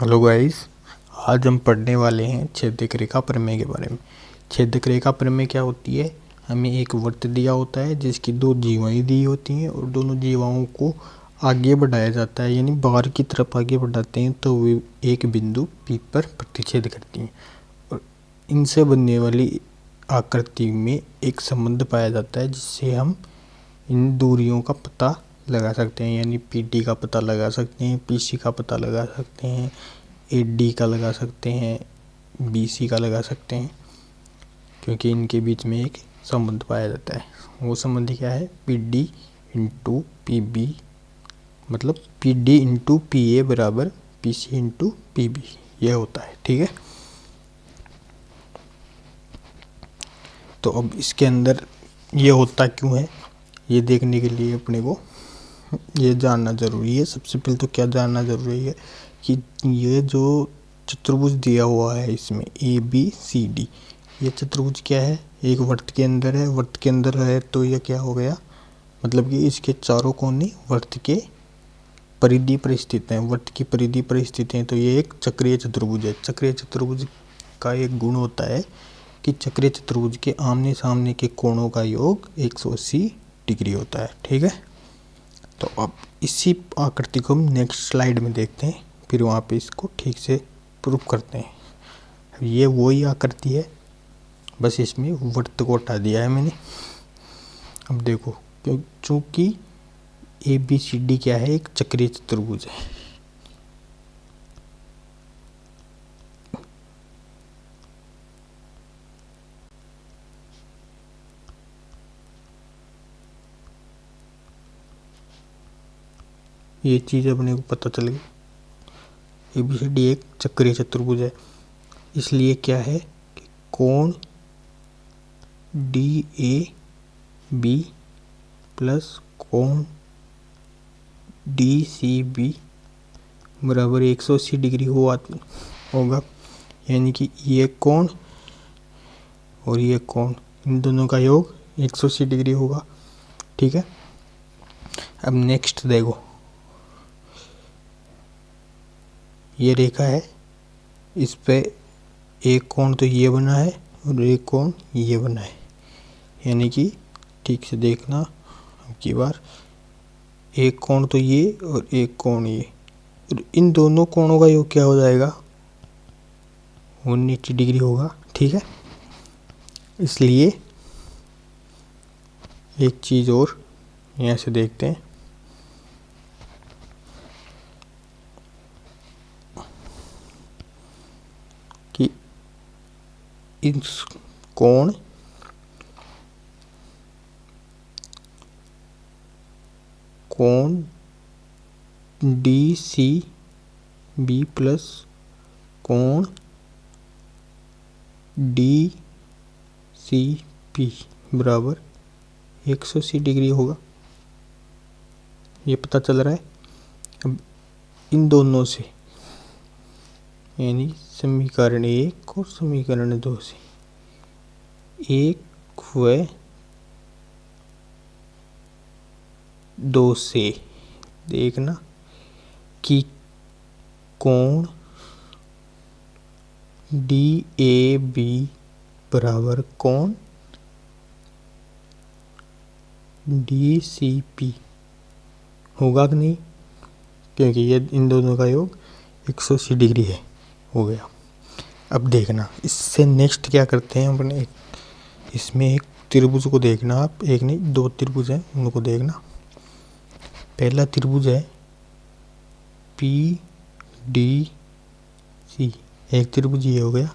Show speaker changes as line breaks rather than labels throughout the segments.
Hello guys, आज हम पढ़ने वाले हैं छेदक रेखा प्रमेय के बारे में। छेदक रेखा प्रमेय क्या होती है? हमें एक वृत्त दिया होता है जिसकी दो जीवाएं दी होती हैं और दोनों जीवाओं को आगे बढ़ाया जाता है, यानी बाहर की तरफ आगे बढ़ाते हैं तो वे एक बिंदु P पर प्रतिच्छेद करती हैं और इनसे बनने वाली आकृति में एक संबंध पाया जाता है जिससे हम इन दूरियों का पता लगा सकते हैं, यानी PT का पता लगा सकते हैं, PC का पता लगा सकते हैं, AD का लगा सकते हैं, BC का लगा सकते हैं, क्योंकि इनके बीच में एक संबंध पाया जाता है। वो संबंध क्या है? PD इंटू PB, मतलब PD इंटू PA बराबर PC इंटू PB, यह होता है। ठीक है, तो अब इसके अंदर ये होता क्यों है, ये देखने के लिए अपने को ये जानना ज़रूरी है। सबसे पहले तो क्या जानना ज़रूरी है कि ये जो चतुर्भुज दिया हुआ है इसमें ABCD, ये चतुर्भुज क्या है? एक वृत्त के अंदर है। वृत्त के अंदर है तो ये क्या हो गया, मतलब कि इसके चारों कोने वृत्त के परिधि पर स्थित हैं। वृत्त की परिधि पर स्थित हैं तो ये एक चक्रीय चतुर्भुज है। चक्रीय चतुर्भुज का एक गुण होता है कि चक्रीय चतुर्भुज के आमने सामने के कोणों का योग 180 डिग्री होता है। ठीक है, तो अब इसी आकृति को हम नेक्स्ट स्लाइड में देखते हैं, फिर वहाँ पे इसको ठीक से प्रूफ करते हैं। ये वही आकृति है, बस इसमें वृत्त को हटा दिया है मैंने। अब देखो, चूँकि ABCD क्या है? एक चक्रीय चतुर्भुज है। ये चीज़ अपने को पता चल गई, ABCD एक चक्रीय चतुर्भुज है। इसलिए क्या है कि कोण DAB प्लस कोण DCB बराबर 180 डिग्री होगा, यानी कि ये कोण और ये कोण, इन दोनों का योग 180 डिग्री होगा। ठीक है, अब नेक्स्ट देखो, ये रेखा है, इस पे एक कोण तो ये बना है और एक कोण ये बना है, यानी कि ठीक से देखना अब की बार, एक कोण तो ये और एक कोण ये, और इन दोनों कोणों का योग क्या हो जाएगा? 180 डिग्री होगा। ठीक है, इसलिए एक चीज़ और यहाँ से देखते हैं, कि इस कोण DCB प्लस कोण DCP बराबर 180 डिग्री होगा। ये पता चल रहा है। अब इन दोनों से, यानी समीकरण 1 और समीकरण 2 से, 1 व 2 से देखना कि कोण DAB बराबर कोण DCP होगा कि नहीं, क्योंकि ये इन दोनों का योग 180 डिग्री है, हो गया। अब देखना, इससे नेक्स्ट क्या करते हैं अपने, इसमें एक त्रिभुज को देखना आप, एक नहीं दो त्रिभुज हैं, उनको देखना। पहला त्रिभुज है PDC, एक त्रिभुज ये हो गया।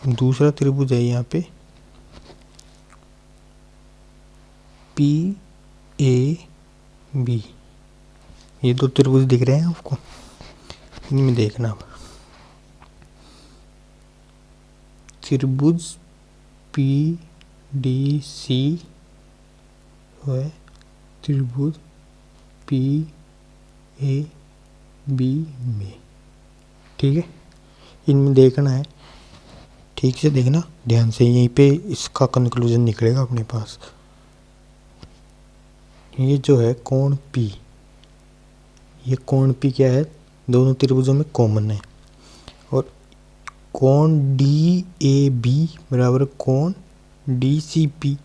दूसरा त्रिभुज है यहाँ पे PAB, ये दो त्रिभुज दिख रहे हैं आपको, इनमें देखना अब त्रिभुज PDC व त्रिभुज PAB में। ठीक है, इनमें देखना है, ठीक से देखना ध्यान से, यहीं पे इसका कंक्लूजन निकलेगा अपने पास। ये जो है कोण P, ये कोण P क्या है? दोनों त्रिभुजों में कॉमन है, और कोण डी ए बी बराबर कोण डी सी पी,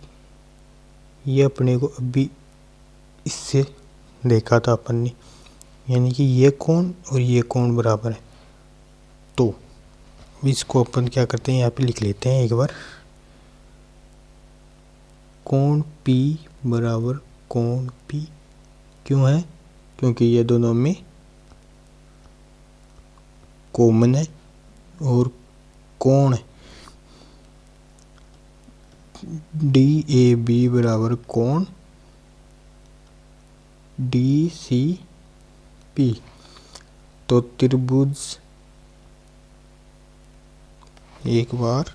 ये अपने को अभी इससे देखा था अपन ने, यानी कि ये कोण और ये कोण बराबर है। तो इसको अपन क्या करते हैं, यहाँ पे लिख लेते हैं एक बार, कोण P बराबर कोण P क्यों है, क्योंकि ये दोनों में कॉमन है और कोण डी ए बी बराबर कोण डी सी पी। तो त्रिभुज, एक बार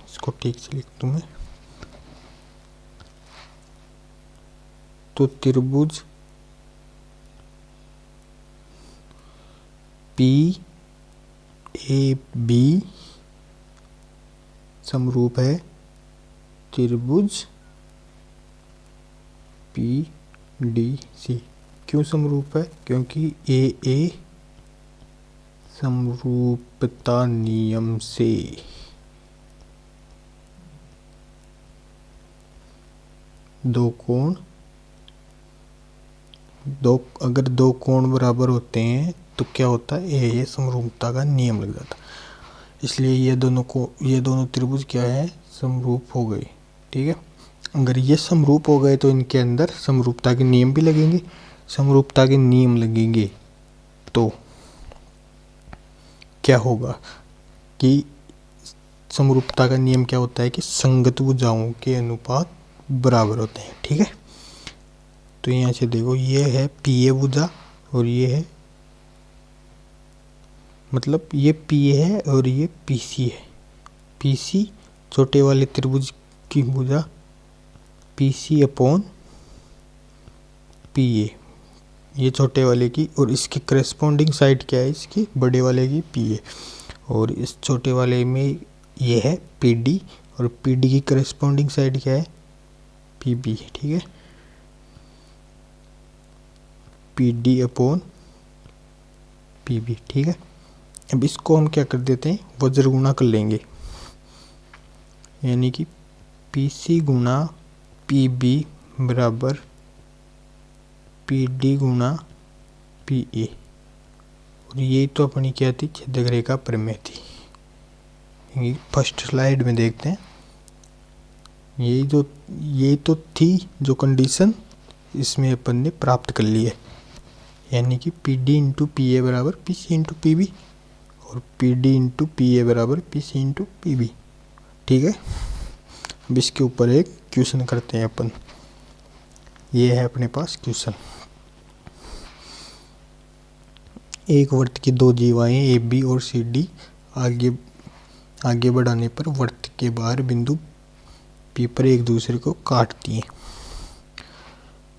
इसको ठीक से लिख दूं मैं, तो त्रिभुज पी ए बी समरूप है त्रिभुज पी डी सी। क्यों समरूप है, क्योंकि ए समरूपता नियम से अगर दो कोण बराबर होते हैं तो क्या होता है, ये समरूपता का नियम लग जाता, इसलिए ये दोनों त्रिभुज क्या है, समरूप हो गए। ठीक है, अगर ये समरूप हो गए तो इनके अंदर समरूपता के नियम भी लगेंगे। समरूपता के नियम लगेंगे तो क्या होगा कि समरूपता का नियम क्या होता है कि संगत भुजाओं के अनुपात बराबर होते हैं। ठीक है, तो यहाँ से देखो, ये है पी ए भुजा और ये है, मतलब ये पी ए है और ये पी सी है। पी सी छोटे वाले त्रिभुज की भुजा P C upon P A, ये छोटे वाले की, और इसकी करस्पॉन्डिंग साइड क्या है, इसकी बड़े वाले की पी ए, और इस छोटे वाले में ये है पी डी, और पी डी की करस्पॉन्डिंग साइड क्या है, पी बी। ठीक है, P D upon P B. ठीक है, अब इसको हम क्या कर देते हैं, वज्र गुणा कर लेंगे, यानी कि पी सी गुणा पी बी बराबर पी डी गुणा पी ए। और ये तो अपनी क्या थी, छेदक रेखा प्रमेय थी। फर्स्ट स्लाइड में देखते हैं, ये तो थी जो कंडीशन, इसमें अपन ने प्राप्त कर ली है, यानी कि P D into P A बराबर P C into P B, और P D into P A बराबर P C into P B. ठीक है, अब इसके ऊपर एक क्वेश्चन करते हैं अपन, ये है अपने पास क्वेश्चन। एक वृत्त की दो जीवाएं ए बी और सी डी आगे बढ़ाने पर वृत्त के बाहर बिंदु पी पर एक दूसरे को काटती हैं।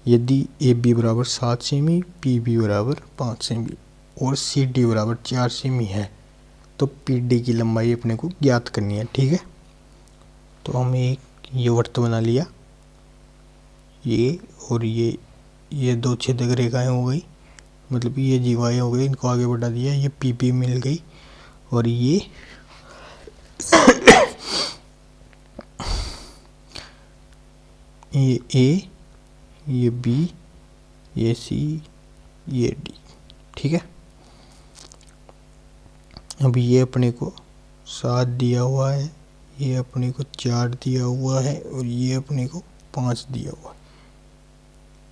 यदि ए बी बराबर 7 सेमी, पी बी बराबर 5 सेमी और सी डी बराबर 4 सेमी है, तो पी डी की लंबाई अपने को ज्ञात करनी है। ठीक है, तो हमें एक ये वृत्त बना लिया, ये और ये दो छेदक रेखाएं हो गई, मतलब ये जीवाएं हो गई, इनको आगे बढ़ा दिया, ये पी पी मिल गई, और ये ए, ये बी, ये सी, ये डी। ठीक है, अब ये अपने को 7 दिया हुआ है, ये अपने को 4 दिया हुआ है, और ये अपने को 5 दिया हुआ है,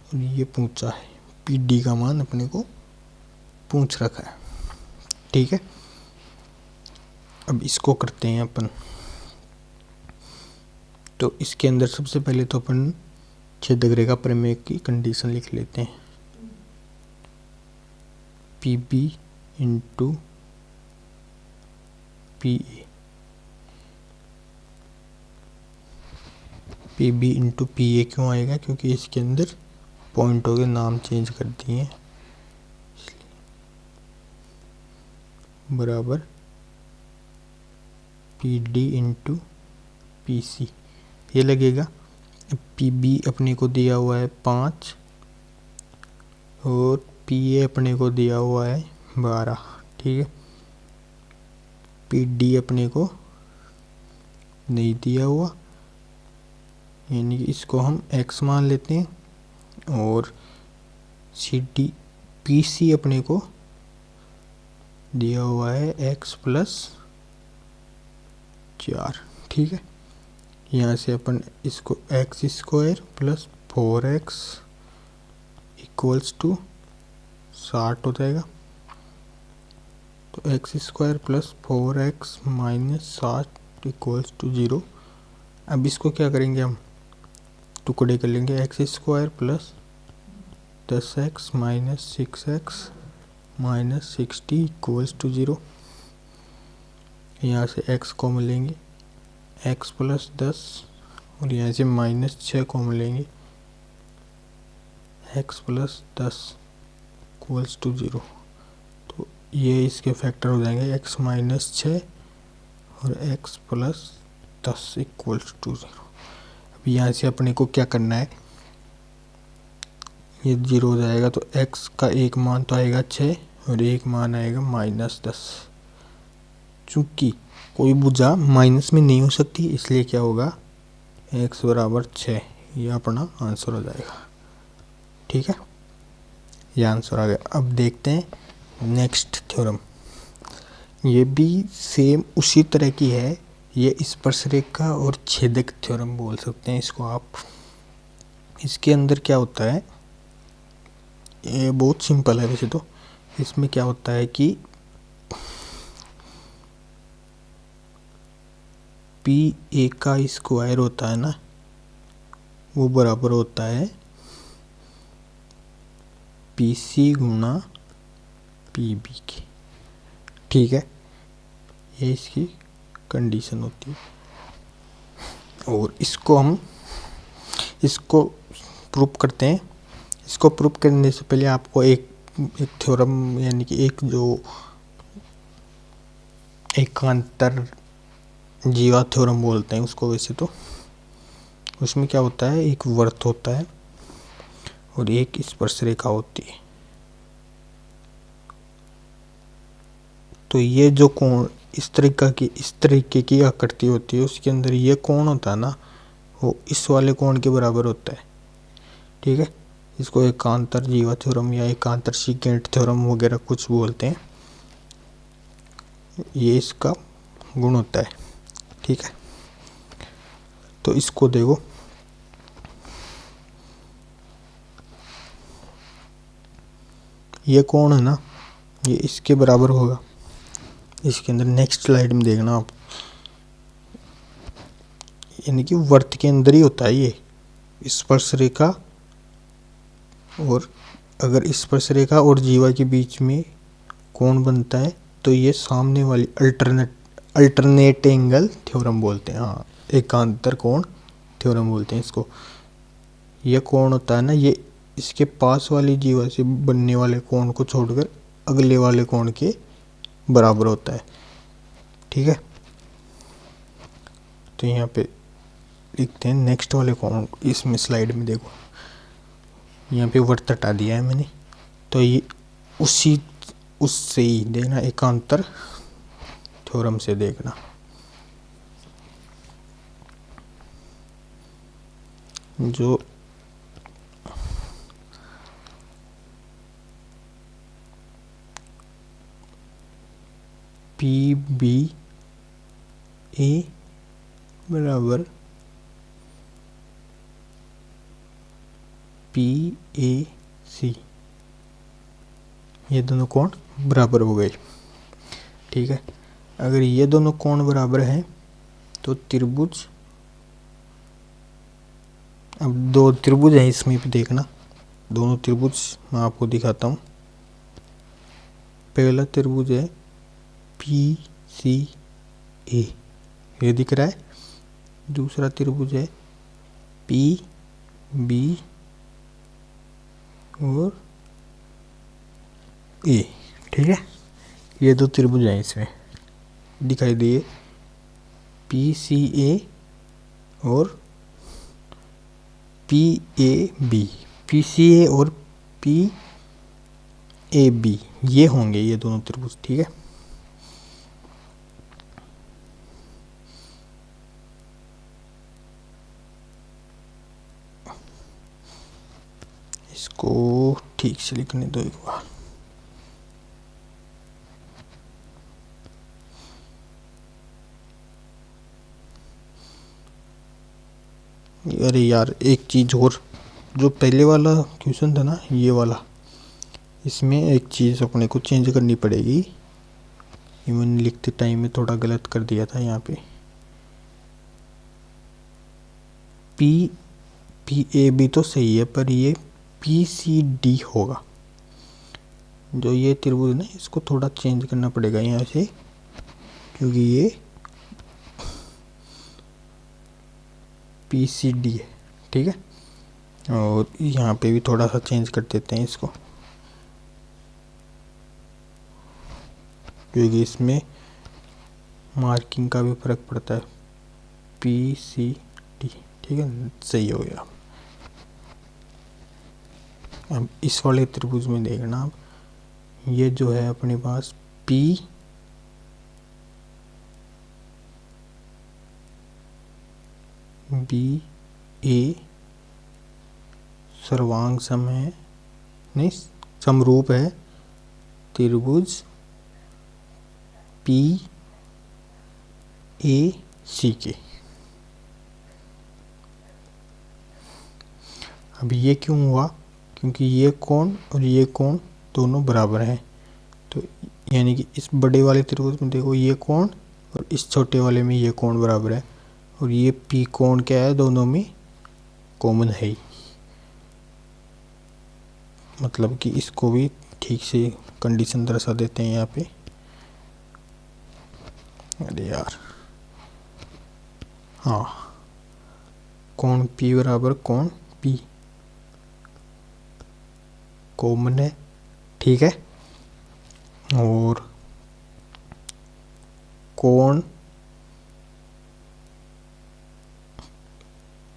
और ये पूछा है, पी डी का मान अपने को पूछ रखा है। ठीक है, अब इसको करते हैं अपन, तो इसके अंदर सबसे पहले तो अपन छेदक रेखा प्रमेय की कंडीशन लिख लेते हैं, P B into P A, P B into P A क्यों आएगा, क्योंकि इसके अंदर पॉइंटों के नाम चेंज कर दिए हैं, बराबर P D into P C, ये लगेगा। पी बी अपने को दिया हुआ है 5 और पी ए अपने को दिया हुआ है 12। ठीक है, पी डी अपने को नहीं दिया हुआ, यानी कि इसको हम x मान लेते हैं, और सी डी पी सी अपने को दिया हुआ है x प्लस 4। ठीक है, यहाँ से अपन इसको x square plus 4x equals to 60 हो जाएगा। तो x square plus 4x minus 60 equals to 0। अब इसको क्या करेंगे, हम टुकड़े कर लेंगे। X square plus 10x minus 6x minus 60 equals to 0। यहाँ से x को मिलेंगे x प्लस 10, और यहाँ से माइनस 6 को मिलेंगे x प्लस 10 इक्वल्स टू 0। तो ये इसके फैक्टर हो जाएंगे x माइनस 6 और x प्लस 10 इक्वल्स टू 0। अब यहाँ से अपने को क्या करना है, ये 0 हो जाएगा, तो x का एक मान तो आएगा 6 और एक मान आएगा माइनस 10। चूँकि कोई भुजा माइनस में नहीं हो सकती, इसलिए क्या होगा, x बराबर 6, ये अपना आंसर हो जाएगा। ठीक है, ये आंसर आ गया। अब देखते हैं नेक्स्ट थ्योरम। ये भी सेम उसी तरह की है, ये स्पर्शरेखा और छेदक थ्योरम बोल सकते हैं इसको आप। इसके अंदर क्या होता है, ये बहुत सिंपल है वैसे तो। इसमें क्या होता है कि पी ए का स्क्वायर होता है ना, वो बराबर होता है पी सी गुणा पी बी के। ठीक है, ये इसकी कंडीशन होती है। और इसको प्रूव करते हैं। इसको प्रूव करने से पहले आपको एक थ्योरम, यानी कि एकांतर जीवा थ्योरम बोलते हैं उसको वैसे तो। उसमें क्या होता है, एक वृत्त होता है और एक स्पर्शरेखा होती है। तो ये जो कोण इस तरीके की आकृति होती है, उसके अंदर ये कोण होता है ना, वो इस वाले कोण के बराबर होता है। ठीक है, इसको एकांतर जीवा थ्योरम या एकांतर सेकेंट थ्योरम वगैरह कुछ बोलते हैं। ये इसका गुण होता है। ठीक है, तो इसको देखो, ये कोण है ना, ये इसके बराबर होगा। इसके अंदर नेक्स्ट स्लाइड में देखना आप, यानी कि वृत्त के अंदर ही होता है ये स्पर्शरेखा। और अगर स्पर्शरेखा और जीवा के बीच में कोण बनता है तो ये सामने वाली अल्टरनेट एंगल थ्योरम बोलते हैं। हाँ, एकांतर कोण थ्योरम बोलते हैं इसको। ये कोण होता है ना, ये इसके पास वाली जीवा से बनने वाले कोण को छोड़कर अगले वाले कोण के बराबर होता है। ठीक है, तो यहाँ पे लिखते हैं नेक्स्ट वाले कोण। इसमें स्लाइड में देखो, यहाँ पे वृत्त हटा दिया है मैंने, तो ये उससे ही देखना, एकांतर थ्योरम से देखना। जो पी बी ए बराबर पी ए सी, ये दोनों कोण बराबर हो गए। ठीक है, अगर ये दोनों कोण बराबर हैं तो त्रिभुज, अब दो त्रिभुज हैं इसमें भी देखना, दोनों त्रिभुज मैं आपको दिखाता हूँ। पहला त्रिभुज है पी सी ए, ये दिख रहा है। दूसरा त्रिभुज है पी बी और ए। ठीक है, ये दो त्रिभुज हैं इसमें दिखाई दिए, पी सी ए और P A B. P C A और पी ए बी ये होंगे ये दोनों त्रिभुज। ठीक है, इसको ठीक से लिखने दो एक बार। अरे यार एक चीज़ और, जो पहले वाला क्वेश्चन था ना ये वाला, इसमें एक चीज़ अपने को चेंज करनी पड़ेगी। ये मैंने लिखते टाइम में थोड़ा गलत कर दिया था। यहाँ पे पी ए बी तो सही है, पर ये पी सी डी होगा। जो ये त्रिभुज ना इसको थोड़ा चेंज करना पड़ेगा यहाँ से, क्योंकि ये पी सी डी है, ठीक है। और यहाँ पे भी थोड़ा सा चेंज कर देते हैं इसको, क्योंकि इसमें मार्किंग का भी फर्क पड़ता है। पी सी डी, ठीक है, सही हो गया। अब इस वाले त्रिभुज में देखना, अब ये जो है अपने पास पी बी ए सर्वांग सम है, नहीं समरूप है त्रिभुज पी ए सी के। अब ये क्यों हुआ? क्योंकि ये कोण और ये कोण दोनों बराबर हैं। तो यानी कि इस बड़े वाले त्रिभुज में देखो ये कोण और इस छोटे वाले में ये कोण बराबर है, और ये पी कोण क्या है, दोनों में कॉमन है ही। मतलब कि इसको भी ठीक से कंडीशन दर्शा देते हैं यहाँ पे। अरे यार हाँ, कोण पी बराबर कोण पी कॉमन है, ठीक है। और कोण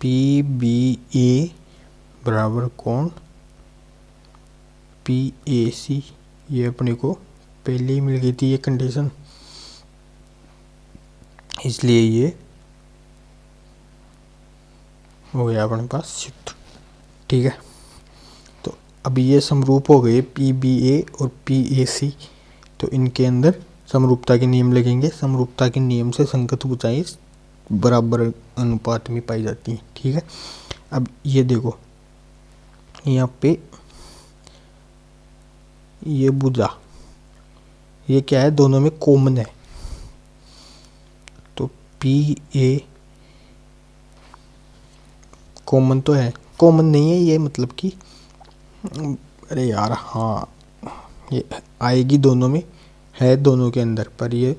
पी बी ए बराबर कोण पी ए सी, ये अपने को पहले ही मिल गई थी ये कंडीशन, इसलिए ये हो गया अपने पास सिद्ध, ठीक है। तो अब ये समरूप हो गए पी बी ए और पी ए सी, तो इनके अंदर समरूपता के नियम लगेंगे। समरूपता के नियम से संगत भुजाएं बराबर अनुपात में पाई जाती हैं, ठीक है। अब ये देखो यहाँ पे ये भुजा, ये क्या है, दोनों में कॉमन है। तो पी ए कॉमन तो है, कॉमन नहीं है ये, मतलब कि अरे यार हाँ, ये आएगी दोनों में, है दोनों के अंदर, पर ये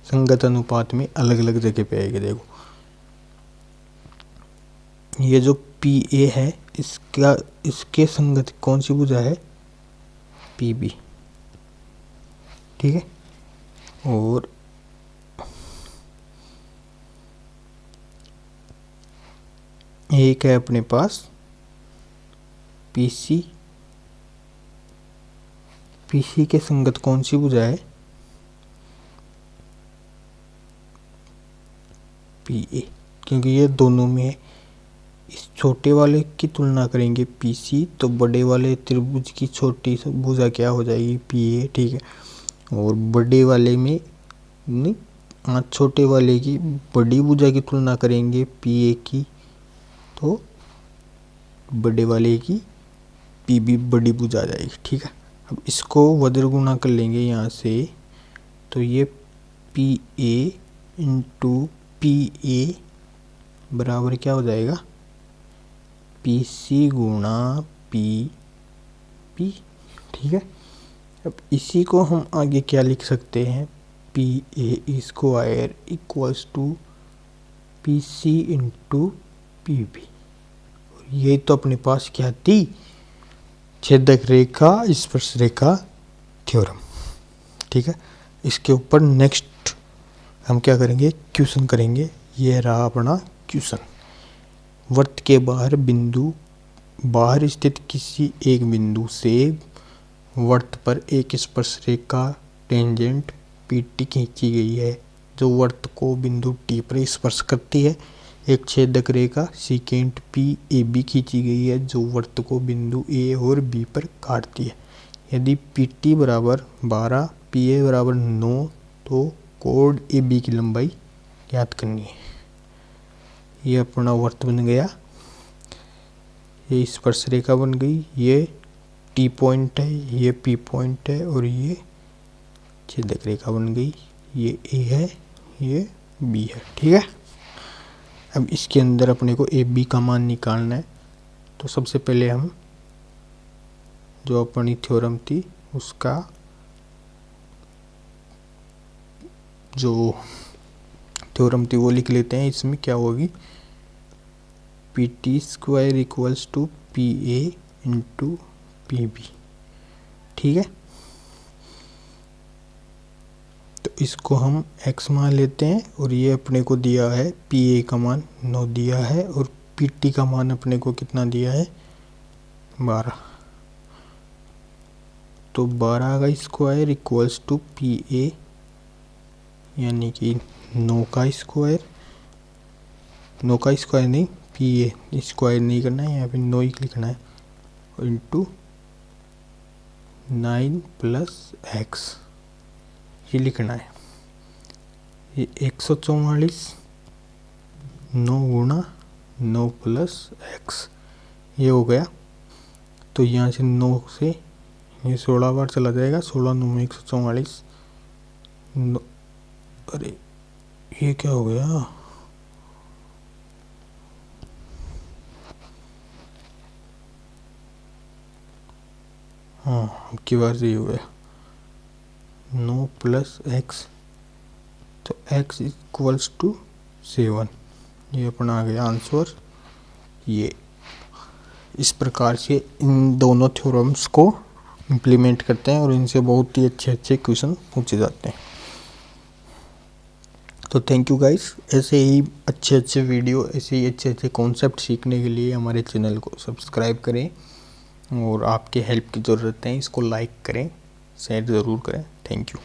संगत अनुपात में अलग अलग जगह पे आएगी। देखो ये जो पी ए है, इसके संगत कौन सी भुजा है, पी बी, ठीक है। और एक है अपने पास पी सी, पी सी के संगत कौन सी भुजा है, पी ए, क्योंकि ये दोनों में है। इस छोटे वाले की तुलना करेंगे पी सी, तो बड़े वाले त्रिभुज की छोटी भुजा क्या हो जाएगी, पी ए, ठीक है। और बड़े वाले में नहीं, हाँ, छोटे वाले की बड़ी भुजा की तुलना करेंगे पी ए की, तो बड़े वाले की पी बी बड़ी भुजा आ जाएगी, ठीक है। अब इसको वज्र गुणा कर लेंगे यहाँ से, तो ये P A into P A बराबर क्या हो जाएगा, पी सी गुणा पी पी, ठीक है। अब इसी को हम आगे क्या लिख सकते हैं, P A square equals to P C into P B. ये तो अपने पास क्या थी, छेदक रेखा स्पर्श रेखा थ्योरम, ठीक है। इसके ऊपर नेक्स्ट हम क्या करेंगे, क्वेश्चन करेंगे। ये रहा अपना क्वेश्चन। वृत्त के बाहर स्थित किसी एक बिंदु से वृत्त पर एक स्पर्श रेखा टेंजेंट पी टी खींची गई है, जो वृत्त को बिंदु टी पर स्पर्श करती है। एक छेदक रेखा सीकेंट पी ए बी खींची गई है जो वृत्त को बिंदु ए और बी पर काटती है। यदि पी टी बराबर 12, पी ए बराबर 9 तो कोड ए बी की लंबाई ज्ञात करनी है। ये अपना वृत्त बन गया, ये स्पर्श रेखा बन गई, ये टी पॉइंट है, ये पी पॉइंट है और ये छेदक रेखा बन गई। ये ए है, ये बी है। ठीक है, अब इसके अंदर अपने को ए बी का मान निकालना है। तो सबसे पहले हम जो अपनी थ्योरम थी उसका जो थ्योरम थी वो लिख लेते हैं। इसमें क्या होगी, P T square equals to P A into P B. ठीक है, तो इसको हम x मान लेते हैं और ये अपने को दिया है पी ए का मान 9 दिया है और पी टी का मान अपने को कितना दिया है 12। तो 12 का square equals to P A यानी कि 9 का स्क्वायर, 9 का स्क्वायर नहीं, पी ए स्क्वायर नहीं करना है, यहाँ पे 9 ही लिखना है, इंटू 9 प्लस एक्स ये लिखना है। ये 144 9 गुणा 9 प्लस एक्स ये हो गया। तो यहाँ से 9 से ये 16 बार चला जाएगा, 16 9 में 144। अरे ये क्या हो गया, हाँ अब की बार से ये हो गया 9 प्लस एक्स, तो x इक्वल्स टू 7। ये अपना आ गया आंसर। ये इस प्रकार से इन दोनों थ्योरम्स को इम्प्लीमेंट करते हैं और इनसे बहुत ही अच्छे अच्छे क्वेश्चन पूछे जाते हैं। तो थैंक यू गाइस, ऐसे ही अच्छे अच्छे वीडियो, ऐसे ही अच्छे अच्छे कॉन्सेप्ट सीखने के लिए हमारे चैनल को सब्सक्राइब करें और आपके हेल्प की ज़रूरत है, इसको लाइक करें, शेयर ज़रूर करें। Thank you.